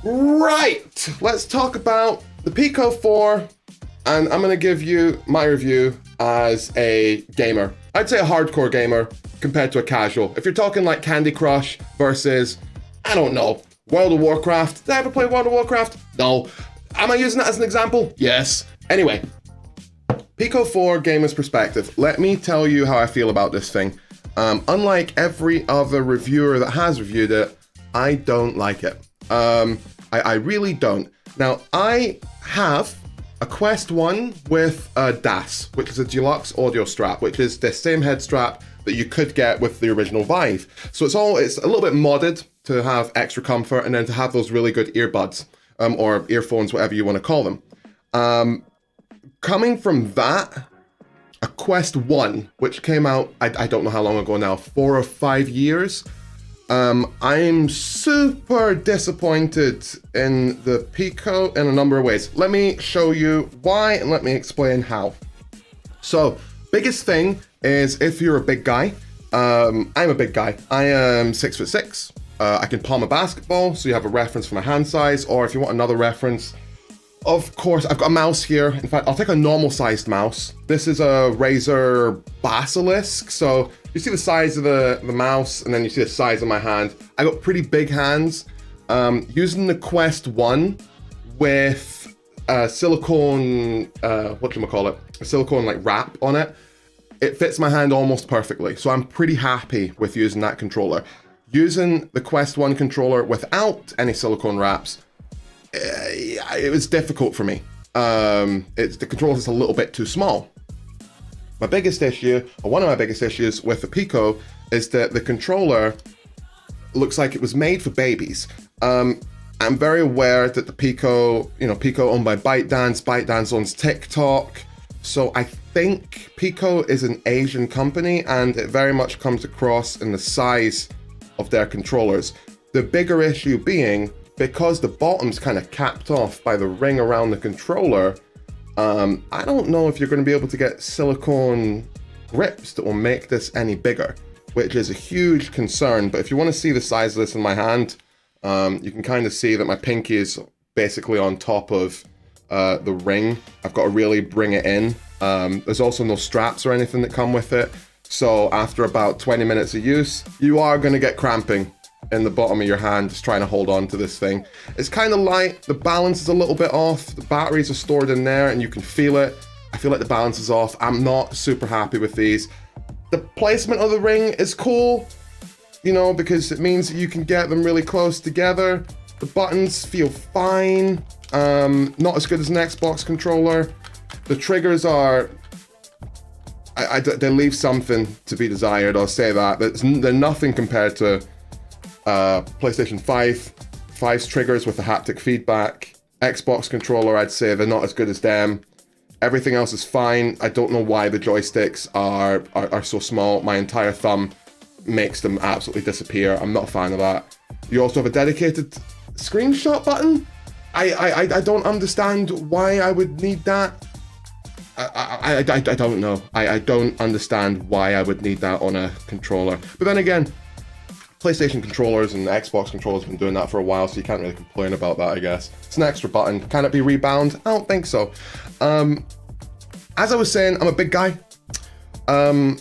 Right, let's talk about the Pico 4, and I'm gonna give you my review as a gamer. I'd say a hardcore gamer compared to a casual. If you're talking like Candy Crush versus, I don't know, World of Warcraft. Did I ever play World of Warcraft? No. Am I using that as an example? Yes. Anyway, Pico 4 gamer's perspective. Let me tell you how I feel about this thing. Unlike every other reviewer that has reviewed it, I don't like it. I really don't. Now, I have a Quest 1 with a DAS, which is a deluxe audio strap, which is the same head strap that you could get with the original Vive. So it's a little bit modded to have extra comfort and then to have those really good earbuds, or earphones, whatever you want to call them. Coming from that, a Quest 1, which came out, I don't know how long ago now, 4 or 5 years. I'm super disappointed in the Pico in a number of ways. Let me show you why and let me explain how. So, biggest thing is if you're a big guy, I'm a big guy. I am 6'6". I can palm a basketball, so you have a reference for my hand size, or if you want another reference, of course, I've got a mouse here. In fact, I'll take a normal sized mouse. This is a Razer Basilisk. So you see the size of the mouse and then you see the size of my hand. I got pretty big hands. Using the Quest 1 with a silicone, a silicone like wrap on it. It fits my hand almost perfectly. So I'm pretty happy with using that controller. Using the Quest 1 controller without any silicone wraps, it was difficult for me. The controller's a little bit too small. My biggest issue, or one of my biggest issues with the Pico, is that the controller looks like it was made for babies. I'm very aware that the Pico, Pico owned by ByteDance. ByteDance owns TikTok. So I think Pico is an Asian company and it very much comes across in the size of their controllers. The bigger issue being, because the bottom's kind of capped off by the ring around the controller, I don't know if you're going to be able to get silicone grips that will make this any bigger, which is a huge concern. But if you want to see the size of this in my hand, you can kind of see that my pinky is basically on top of the ring. I've got to really bring it in. There's also no straps or anything that come with it. So after about 20 minutes of use, you are going to get cramping in the bottom of your hand, just trying to hold on to this thing. It's kind of light, the balance is a little bit off, the batteries are stored in there and you can feel it. I feel like the balance is off. I'm not super happy with these. The placement of the ring is cool, because it means that you can get them really close together. The buttons feel fine, not as good as an Xbox controller. The triggers are, they leave something to be desired, I'll say that. They're nothing compared to PlayStation 5's triggers with the haptic feedback. Xbox controller, I'd say they're not as good as them. Everything else is fine. I don't know why the joysticks are so small. My entire thumb makes them absolutely disappear. I'm not a fan of that. You also have a dedicated screenshot button. I don't understand why I would need that. I don't know. I don't understand why I would need that on a controller. But then again, PlayStation controllers and Xbox controllers have been doing that for a while, so you can't really complain about that, I guess. It's an extra button. Can it be rebound? I don't think so. As I was saying, I'm a big guy.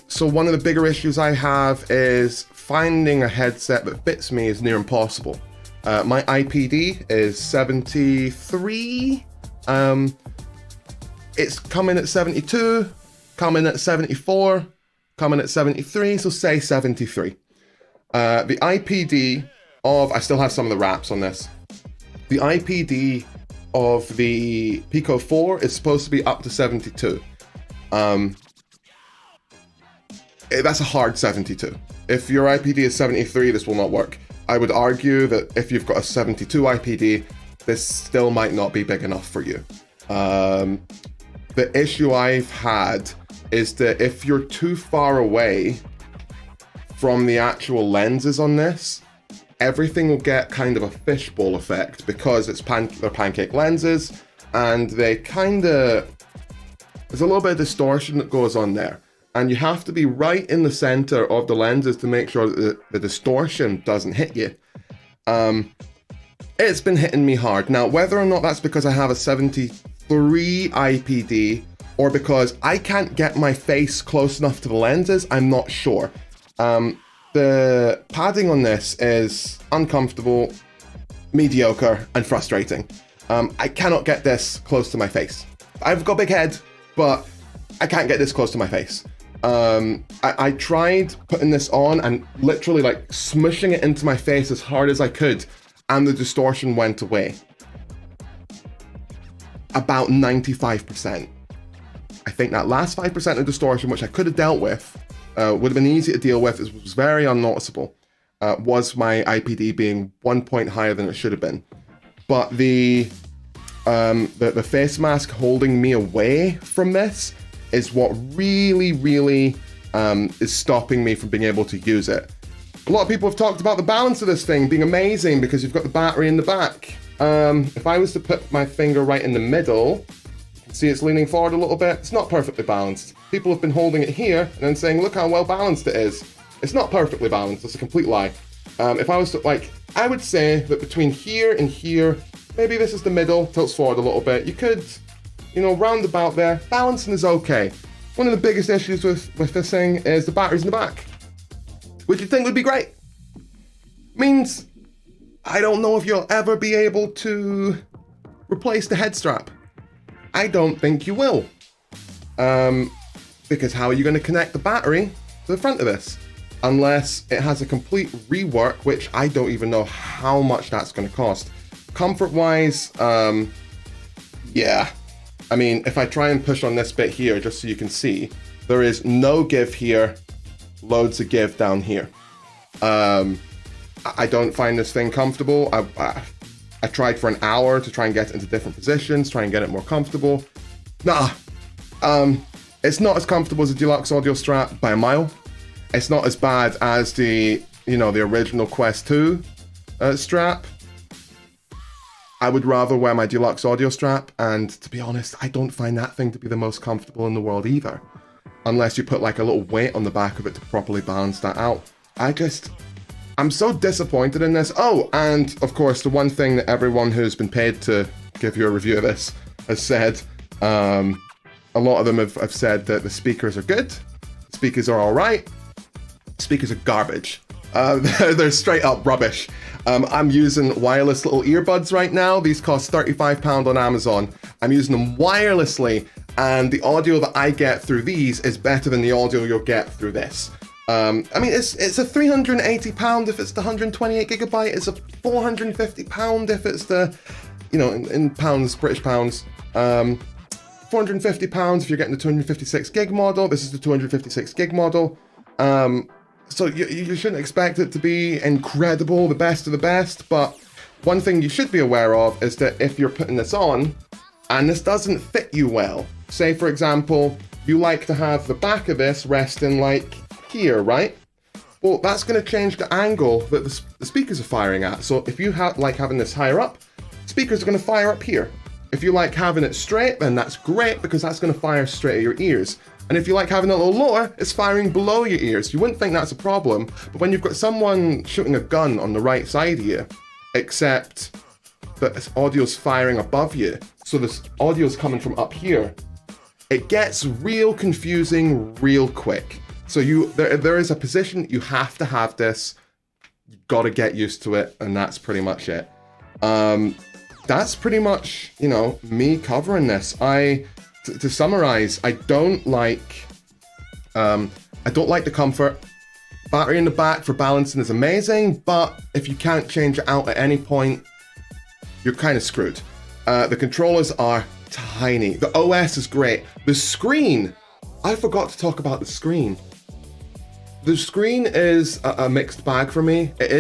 So one of the bigger issues I have is finding a headset that fits me is near impossible. My IPD is 73. It's coming at 72, coming at 74, coming at 73, so say 73. The IPD I still have some of the wraps on this. The IPD of the Pico 4 is supposed to be up to 72. That's a hard 72. If your IPD is 73, this will not work. I would argue that if you've got a 72 IPD, this still might not be big enough for you. The issue I've had is that if you're too far away from the actual lenses on this, everything will get kind of a fishbowl effect because they're pancake lenses and there's a little bit of distortion that goes on there. And you have to be right in the center of the lenses to make sure that the distortion doesn't hit you. it's been hitting me hard. Now, whether or not that's because I have a 73 IPD or because I can't get my face close enough to the lenses, I'm not sure. The padding on this is uncomfortable, mediocre, and frustrating. I cannot get this close to my face. I've got a big head, but I can't get this close to my face. I tried putting this on and literally like smushing it into my face as hard as I could, and the distortion went away. About 95%. I think that last 5% of distortion, which I could have dealt with, would have been easy to deal with, it was very unnoticeable, was my IPD being 1 point higher than it should have been. But the face mask holding me away from this is what really is stopping me from being able to use it. A lot of people have talked about the balance of this thing being amazing because you've got the battery in the back. If I was to put my finger right in the middle, you can see it's leaning forward a little bit. It's not perfectly balanced. People have been holding it here and then saying, look how well balanced it is. It's not perfectly balanced, it's a complete lie. If I was to, like, I would say that between here and here, maybe this is the middle, tilts forward a little bit. You could, you know, round about there. Balancing is okay. One of the biggest issues with this thing is the batteries in the back, which you'd think would be great. Means I don't know if you'll ever be able to replace the head strap. I don't think you will. Because how are you going to connect the battery to the front of this? Unless it has a complete rework, which I don't even know how much that's going to cost. Comfort-wise, yeah. I mean, if I try and push on this bit here, just so you can see, there is no give here, loads of give down here. I don't find this thing comfortable. I tried for an hour to try and get it into different positions, try and get it more comfortable. Nah, it's not as comfortable as a deluxe audio strap by a mile. It's not as bad as the, you know, the original Quest 2 strap. I would rather wear my deluxe audio strap, and to be honest, I don't find that thing to be the most comfortable in the world either. Unless you put like a little weight on the back of it to properly balance that out. I'm so disappointed in this. Oh, and of course, the one thing that everyone who's been paid to give you a review of this has said, a lot of them have said that the speakers are good, the speakers are all right, speakers are garbage. They're straight up rubbish. I'm using wireless little earbuds right now. These cost £35 on Amazon. I'm using them wirelessly, and the audio that I get through these is better than the audio you'll get through this. I mean, it's a £380 if it's the 128 gigabyte. It's a £450 if it's the, you know, in pounds, British pounds. £450 if you're getting the 256 gig model. This is the 256 gig model. So you shouldn't expect it to be incredible, the best of the best, but one thing you should be aware of is that if you're putting this on and this doesn't fit you well, say for example, you like to have the back of this resting like here, right? Well, that's going to change the angle that the speakers are firing at. So if you like having this higher up, speakers are going to fire up here. If you like having it straight, then that's great because that's going to fire straight at your ears. And if you like having it a little lower, it's firing below your ears. You wouldn't think that's a problem, but when you've got someone shooting a gun on the right side of you, except that this audio's firing above you, so this audio's coming from up here, it gets real confusing real quick. So there is a position you have to have this. You've got to get used to it, and that's pretty much it. That's pretty much, you know, me covering this. To summarize, I don't like the comfort. Battery in the back for balancing is amazing, but if you can't change it out at any point, you're kind of screwed. The controllers are tiny. The OS is great. The screen, I forgot to talk about the screen. The screen is a mixed bag for me. It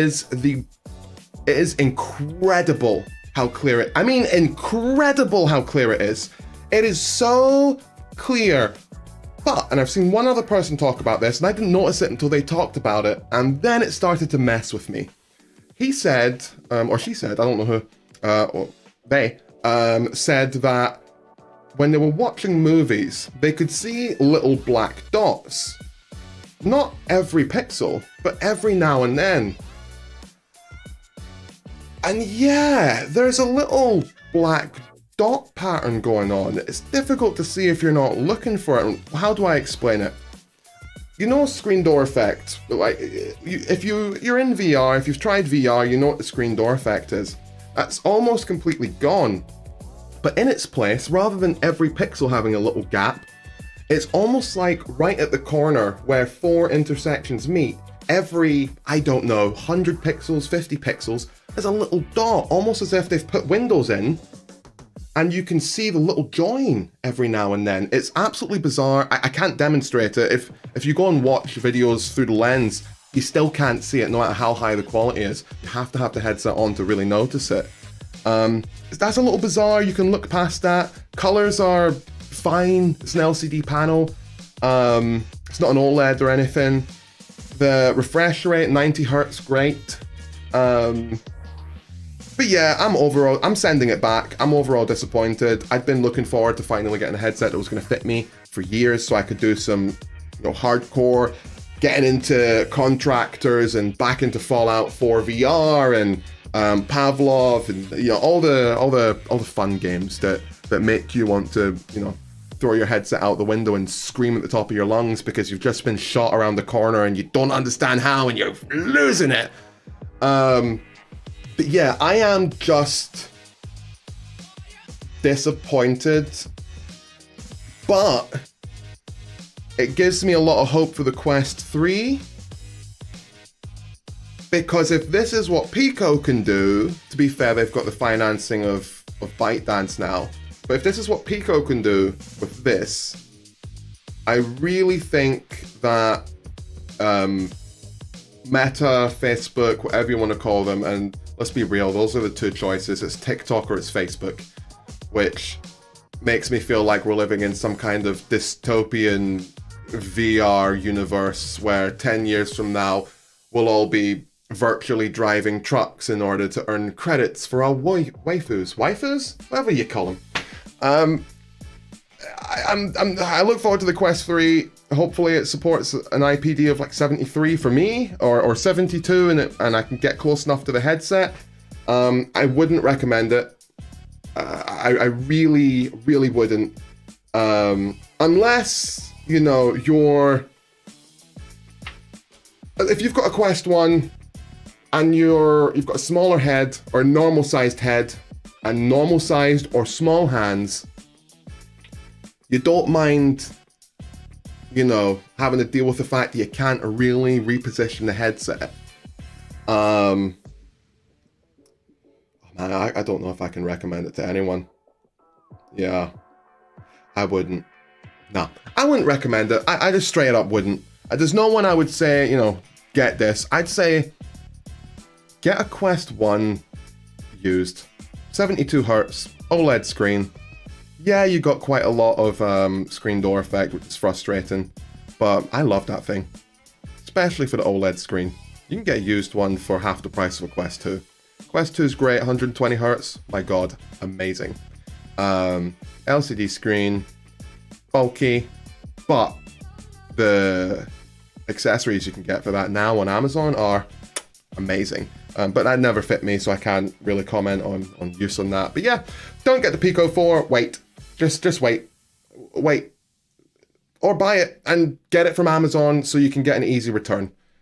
is incredible how clear it. I mean, incredible how clear it is. It is so clear. But, and I've seen one other person talk about this, and I didn't notice it until they talked about it, and then it started to mess with me. He said, or she said, I don't know who, or they, said that when they were watching movies, they could see little black dots. Not every pixel, but every now and then. And yeah, there's a little black dot pattern going on. It's difficult to see if you're not looking for it. How do I explain it? You know screen door effect, like if you're in VR, if you've tried VR, you know what the screen door effect is. That's almost completely gone. But in its place, rather than every pixel having a little gap, it's almost like right at the corner where 4 intersections meet, every, I don't know, 100 pixels, 50 pixels, there's a little dot, almost as if they've put windows in, and you can see the little join every now and then. It's absolutely bizarre. I can't demonstrate it. If you go and watch videos through the lens, you still can't see it no matter how high the quality is. You have to have the headset on to really notice it. That's a little bizarre. You can look past that. Colors are fine. It's an LCD panel. It's not an OLED or anything. The refresh rate, 90 Hertz, great. But yeah, I'm sending it back. I'm overall disappointed. I'd been looking forward to finally getting a headset that was going to fit me for years so I could do some, hardcore, getting into Contractors and back into Fallout 4 VR and Pavlov and all the fun games that make you want to, throw your headset out the window and scream at the top of your lungs because you've just been shot around the corner and you don't understand how and you're losing it. But yeah, I am just disappointed, but it gives me a lot of hope for the Quest 3, because if this is what Pico can do, to be fair, they've got the financing of ByteDance now, but if this is what Pico can do with this, I really think that Meta, Facebook, whatever you want to call them, and let's be real, those are the two choices. It's TikTok or it's Facebook, which makes me feel like we're living in some kind of dystopian VR universe where 10 years from now, we'll all be virtually driving trucks in order to earn credits for our waifus. Waifus? Whatever you call them. I look forward to the Quest 3. Hopefully it supports an IPD of like 73 for me, or 72, and I can get close enough to the headset. I wouldn't recommend it. I really, really wouldn't. Unless, if you've got a Quest 1 and you've got a smaller head or a normal sized head and normal sized or small hands, you don't mind, having to deal with the fact that you can't really reposition the headset. Man, I don't know if I can recommend it to anyone. Yeah, I wouldn't. No, I wouldn't recommend it. I just straight up wouldn't. There's no one I would say, get this. I'd say get a Quest 1 used. 72 Hertz, OLED screen. Yeah, you got quite a lot of screen door effect, which is frustrating, but I love that thing, especially for the OLED screen. You can get a used one for half the price of a Quest 2. Quest 2 is great, 120 Hertz, my god, amazing. LCD screen, bulky, but the accessories you can get for that now on Amazon are amazing. But that never fit me, so I can't really comment on use on that. But yeah, don't get the Pico 4, wait. Just wait. Wait. Or buy it and get it from Amazon so you can get an easy return.